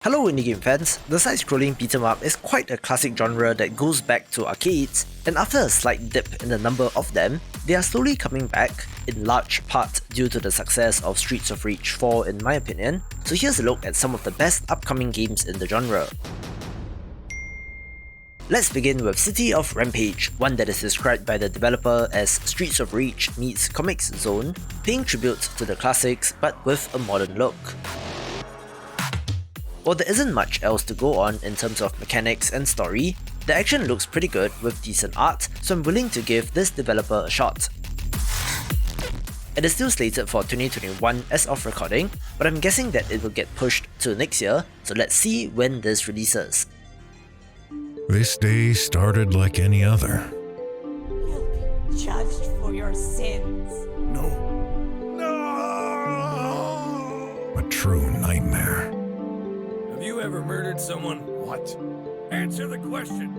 Hello indie game fans, the side-scrolling beat-em-up is quite a classic genre that goes back to arcades, and after a slight dip in the number of them, they are slowly coming back, in large part due to the success of Streets of Rage 4 in my opinion, so here's a look at some of the best upcoming games in the genre. Let's begin with City of Rampage, one that is described by the developer as Streets of Rage meets Comics Zone, paying tribute to the classics but with a modern look. While there isn't much else to go on in terms of mechanics and story, the action looks pretty good with decent art, so I'm willing to give this developer a shot. It is still slated for 2021 as of recording, but I'm guessing that it will get pushed to next year, so let's see when this releases. This day started like any other. You'll be judged for your sins. No. A true nightmare. Have you ever murdered someone? What? Answer the question.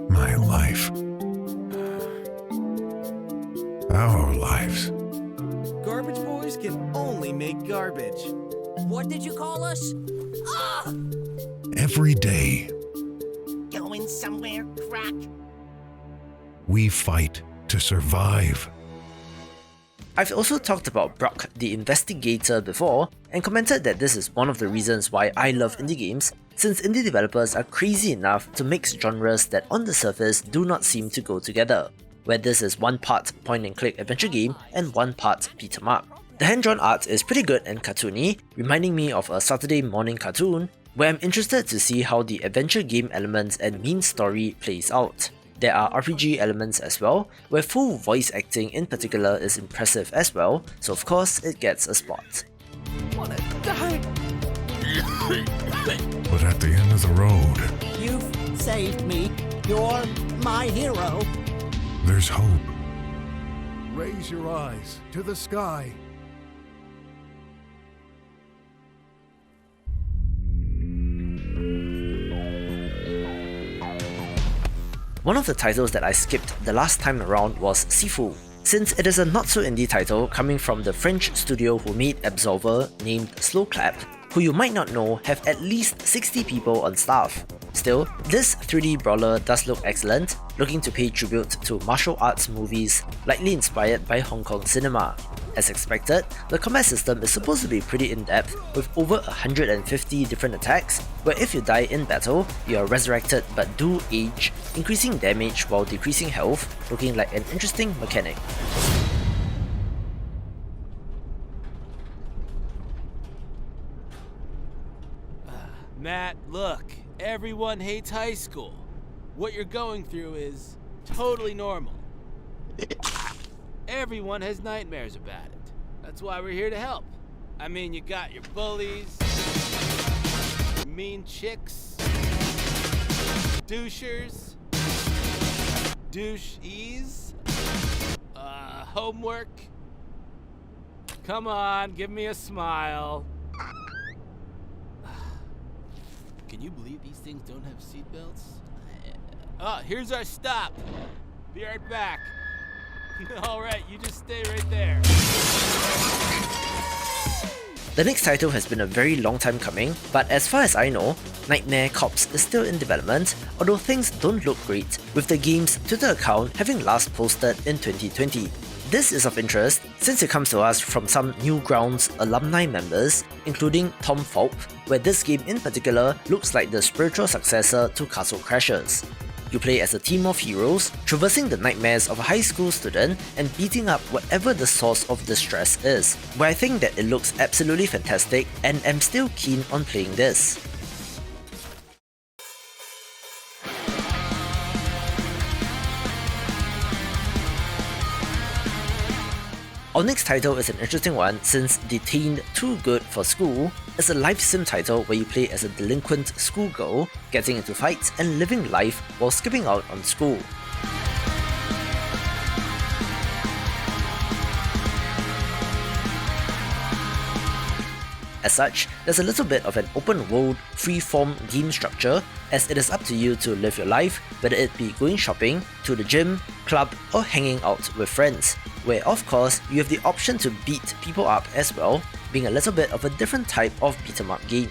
My life. Our lives. Garbage boys can only make garbage. What did you call us? Ah! Every day, Going somewhere, crack? we fight to survive. I've also talked about BROK the InvestiGator before, and commented that this is one of the reasons why I love indie games, since indie developers are crazy enough to mix genres that on the surface do not seem to go together, where this is one part point-and-click adventure game and one part beat-em-up. The hand-drawn art is pretty good and cartoony, reminding me of a Saturday morning cartoon, where I'm interested to see how the adventure game elements and main story plays out. There are RPG elements as well, where full voice acting in particular is impressive as well, so of course it gets a spot. What a time! But at the end of the road, You've saved me. You're my hero. there's hope. Raise your eyes to the sky. One of the titles that I skipped the last time around was Sifu, since it is a not-so-indie title coming from the French studio who made Absolver named Slow Clap, who you might not know have at least 60 people on staff. Still, this 3D brawler does look excellent, looking to pay tribute to martial arts movies likely inspired by Hong Kong cinema. As expected, the combat system is supposed to be pretty in-depth with over 150 different attacks, where if you die in battle, you are resurrected but do age, increasing damage while decreasing health, looking like an interesting mechanic. Matt, look, everyone hates high school. What you're going through is totally normal. Everyone has nightmares about it. That's why we're here to help. I mean, you got your bullies, your mean chicks, douchers, douche-ease, homework. Come on, give me a smile. Can you believe these things don't have seatbelts? Oh, here's our stop. Be right back. Alright, you just stay right there. The next title has been a very long time coming, but as far as I know, Nightmare Corps is still in development, although things don't look great, with the game's Twitter account having last posted in 2020. This is of interest since it comes to us from some Newgrounds alumni members, including Tom Fulp, where this game in particular looks like the spiritual successor to Castle Crashers. You play as a team of heroes, traversing the nightmares of a high school student and beating up whatever the source of distress is, where I think that it looks absolutely fantastic and am still keen on playing this. Our next title is an interesting one since Detained Too Good for School is a life sim title where you play as a delinquent schoolgirl, getting into fights and living life while skipping out on school. As such, there's a little bit of an open world, free-form game structure, as it is up to you to live your life, whether it be going shopping, to the gym, club, or hanging out with friends, where of course you have the option to beat people up as well, being a little bit of a different type of beat-em-up game.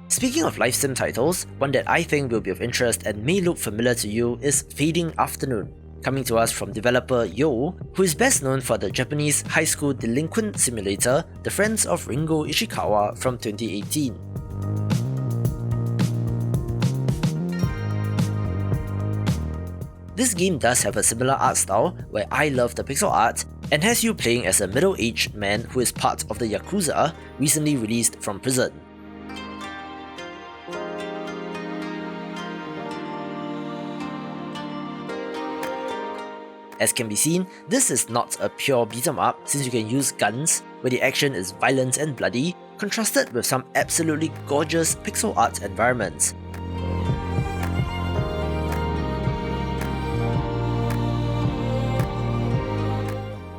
Speaking of life sim titles, one that I think will be of interest and may look familiar to you is Fading Afternoon, coming to us from developer Yo, who is best known for the Japanese high school delinquent simulator The Friends of Ringo Ishikawa from 2018. This game does have a similar art style where I love the pixel art and has you playing as a middle-aged man who is part of the Yakuza recently released from prison. As can be seen, this is not a pure beat-em-up since you can use guns, where the action is violent and bloody, contrasted with some absolutely gorgeous pixel art environments.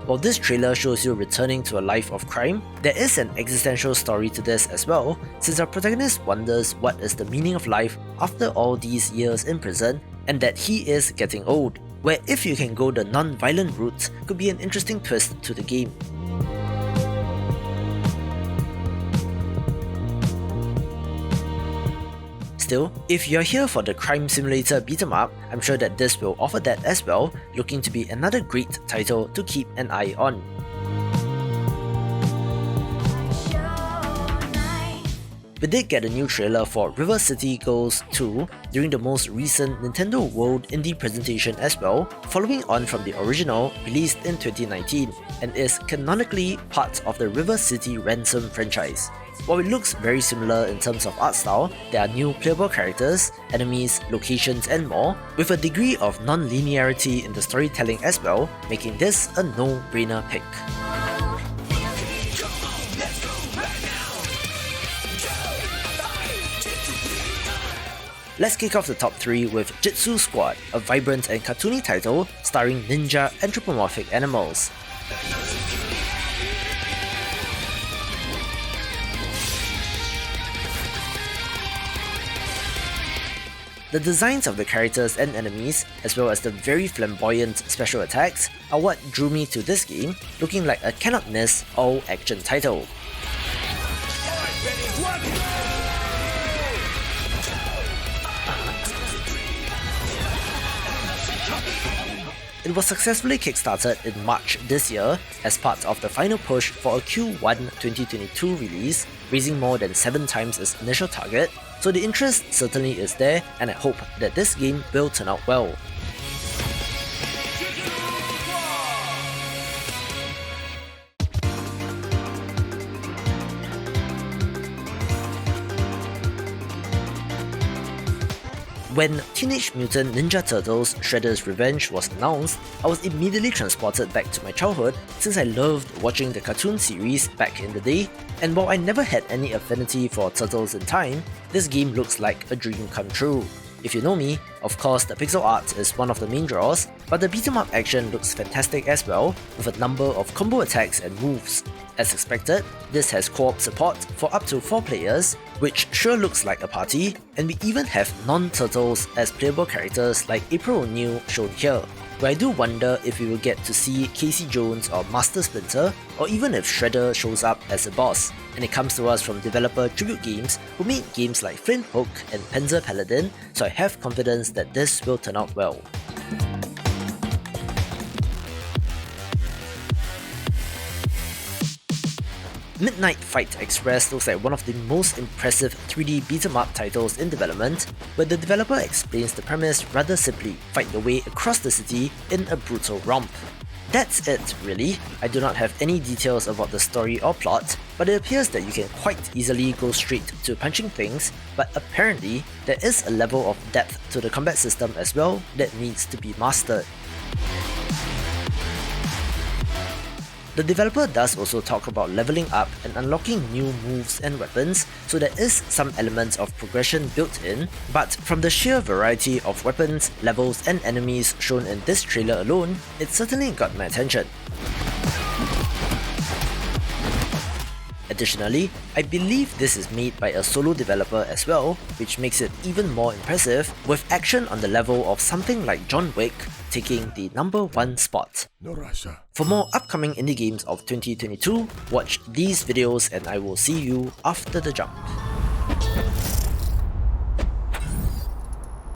While this trailer shows you returning to a life of crime, there is an existential story to this as well, since our protagonist wonders what is the meaning of life after all these years in prison, and that he is getting old, where if you can go the non-violent route could be an interesting twist to the game. Still, if you're here for the crime simulator beat-em up, I'm sure that this will offer that as well, looking to be another great title to keep an eye on. We did get a new trailer for River City Girls 2 during the most recent Nintendo World Indie presentation as well, following on from the original released in 2019, and is canonically part of the River City Ransom franchise. While it looks very similar in terms of art style, there are new playable characters, enemies, locations and more, with a degree of non-linearity in the storytelling as well, making this a no-brainer pick. Let's kick off the top 3 with Jitsu Squad, a vibrant and cartoony title starring ninja anthropomorphic animals. The designs of the characters and enemies, as well as the very flamboyant special attacks, are what drew me to this game, looking like a cannot miss all-action title. It was successfully kickstarted in March this year as part of the final push for a Q1 2022 release, raising more than 7 times its initial target, so the interest certainly is there, and I hope that this game will turn out well. When Teenage Mutant Ninja Turtles Shredder's Revenge was announced, I was immediately transported back to my childhood since I loved watching the cartoon series back in the day, and while I never had any affinity for Turtles in Time, this game looks like a dream come true. If you know me, of course the pixel art is one of the main draws, but the beat-em-up action looks fantastic as well, with a number of combo attacks and moves. As expected, this has co-op support for up to 4 players, which sure looks like a party, and we even have non-turtles as playable characters like April O'Neil shown here, where I do wonder if we will get to see Casey Jones or Master Splinter, or even if Shredder shows up as a boss. And it comes to us from developer Tribute Games, who made games like Flint Hook and Panzer Paladin, so I have confidence that this will turn out well. Midnight Fight Express looks like one of the most impressive 3D beat-em-up titles in development, where the developer explains the premise rather simply: fight your way across the city in a brutal romp. That's it, really. I do not have any details about the story or plot, but it appears that you can quite easily go straight to punching things, but apparently there is a level of depth to the combat system as well that needs to be mastered. The developer does also talk about leveling up and unlocking new moves and weapons, so there is some elements of progression built in, but from the sheer variety of weapons, levels and enemies shown in this trailer alone, it certainly got my attention. Additionally, I believe this is made by a solo developer as well, which makes it even more impressive, with action on the level of something like John Wick taking the #1 spot. No Russia. For more upcoming indie games of 2022, watch these videos and I will see you after the jump.